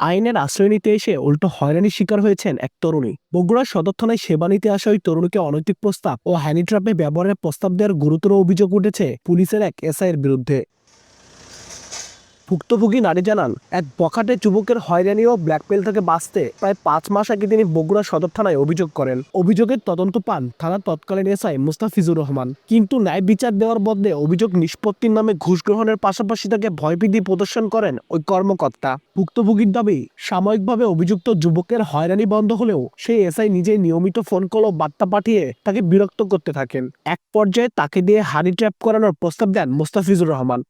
আইনের আশ্রয় নিতে এসে উল্টো হয়রানির শিকার হয়েছেন এক তরুণী। বগুড়া সদর থানায় সেবা নিতে আসা ওই তরুণীকে অনৈতিক প্রস্তাব ও হ্যানি ট্র্যাপে ব্যবহারের প্রস্তাব দেওয়ার গুরুতর অভিযোগ উঠেছে পুলিশের এক এসআইয়ের বিরুদ্ধে। ভুক্তভোগী নারী জানান, এক বখাটে যুবকের হয়রানি ও ব্ল্যাকমেইল থেকে বাঁচতে প্রায় 5 মাস আগে তিনি বগুড়া সদর থানায় অভিযোগ করেন। অভিযোগের তদন্ত পান থানার তৎকালীন এসআই মুস্তাফিজুর রহমান, কিন্তু ন্যায় বিচার দেওয়ার বদলে অভিযোগ নিষ্পত্তির নামে ঘুষ গ্রহণের পাশাপাশি তাকে ভয়ভীতি প্রদর্শন করেন ওই কর্মকর্তা। ভুক্তভোগীর দাবি, সাময়িকভাবে অভিযুক্ত যুবকের হয়রানি বন্ধ হলেও সেই এসআই নিজেই নিয়মিত ফোন কল ও বার্তা পাঠিয়ে তাকে বিরক্ত করতে থাকেন। এক পর্যায়ে তাকে দিয়ে হানি ট্র্যাপ করানোর প্রস্তাব দেন মুস্তাফিজুর রহমান।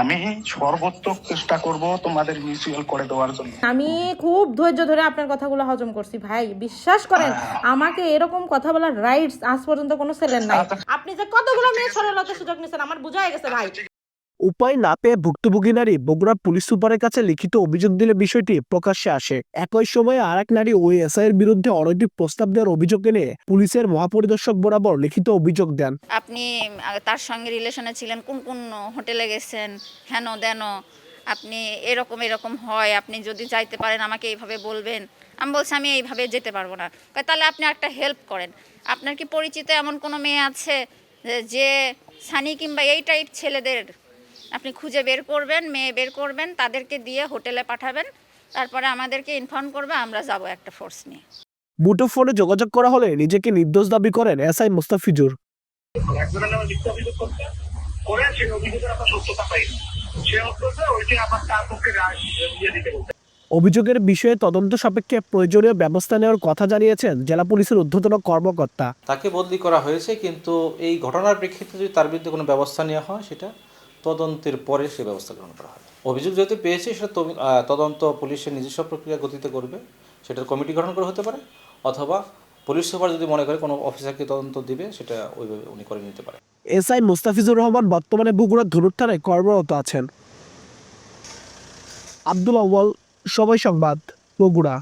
আমি সর্বোত্তম চেষ্টা করব তোমাদের মিউচুয়াল করে দেওয়ার জন্য। আমি খুব ধৈর্য ধরে আপনার কথাগুলো হজম করছি ভাই, বিশ্বাস করেন আমাকে এরকম কথা বলার রাইটস আজ পর্যন্ত কোনো ছেলের নাই। আপনি যে কতগুলো মেয়ে সরলতার সুযোগ নিছেন আমার বোঝা হয়ে গেছে ভাই। উপায় না পেয়ে ভুক্তভোগী নারী বগুড়া পুলিশ সুপারের কাছে লিখিত অভিযোগ দিলে বিষয়টি প্রকাশ্যে আসে। একই সময়ে আরেক নারী ওই এসআইয়ের বিরুদ্ধে অনৈতিক প্রস্তাব দেওয়ার অভিযোগ এনে পুলিশের মহাপরিদর্শক বরাবর লিখিত অভিযোগ দেন। আপনি তার সঙ্গে রিলেশনে ছিলেন, কোন কোন হোটেলে গেছেন, হেন দেন, আপনি এরকম এরকম হয়, আপনি যদি যাইতে পারেন আমাকে এইভাবে বলবেন। আমি বলছি আমি এইভাবে যেতে পারবো না। তাহলে আপনি একটা হেল্প করেন, আপনার কি পরিচিত এমন কোনো মেয়ে আছে যে সানি কিংবা এই টাইপ ছেলেদের আপনি খুঁজে বের করবেন, মেয়ে বের করবেন, তাদেরকে দিয়ে হোটেলে পাঠাবেন, তারপরে আমাদেরকে ইনফর্ম করবে, আমরা যাব একটা ফোর্স নিয়ে। মুঠোফোনে যোগাযোগ করা হলে নিজেকে নির্দোষ দাবি করেন এসআই মুস্তাফিজুর। একজনের নামে মিথ্যা অভিযোগ করে সেই অভিযোগের আপনার সত্যতা পাইনি, সে অর্থে ওইটি আমার তার পক্ষে দিয়ে দিতে বলতে। অভিযোগের বিষয়ে তদন্ত সাপেক্ষে প্রয়োজনীয় ব্যবস্থা নেওয়ার কথা জানিয়েছেন জেলা পুলিশের ঊর্ধ্বতন কর্মকর্তা। তাকে বদলি করা হয়েছে, কিন্তু এই ঘটনার প্রেক্ষিতে যদি তার বিরুদ্ধে কোনো ব্যবস্থা নেওয়া হয় সেটা তদন্তের পরে সে ব্যবস্থা গ্রহণ করা হবে। অভিযোগ যেহেতু পেয়েছে সেটা তদন্ত পুলিশের নিজস্ব প্রক্রিয়া গতিতে করবে, সেটার কমিটি গঠন করে হতে পারে, অথবা পুলিশ সুপার যদি মনে করে কোনো অফিসারকে তদন্ত দিবে সেটা ওইভাবে উনি করে নিতে পারে। এসআই মুস্তাফিজুর রহমান বর্তমানে বগুড়া ধনুর থানায় কর্মরত আছেন। আব্দুল আউয়াল, সময় সংবাদ, বগুড়া।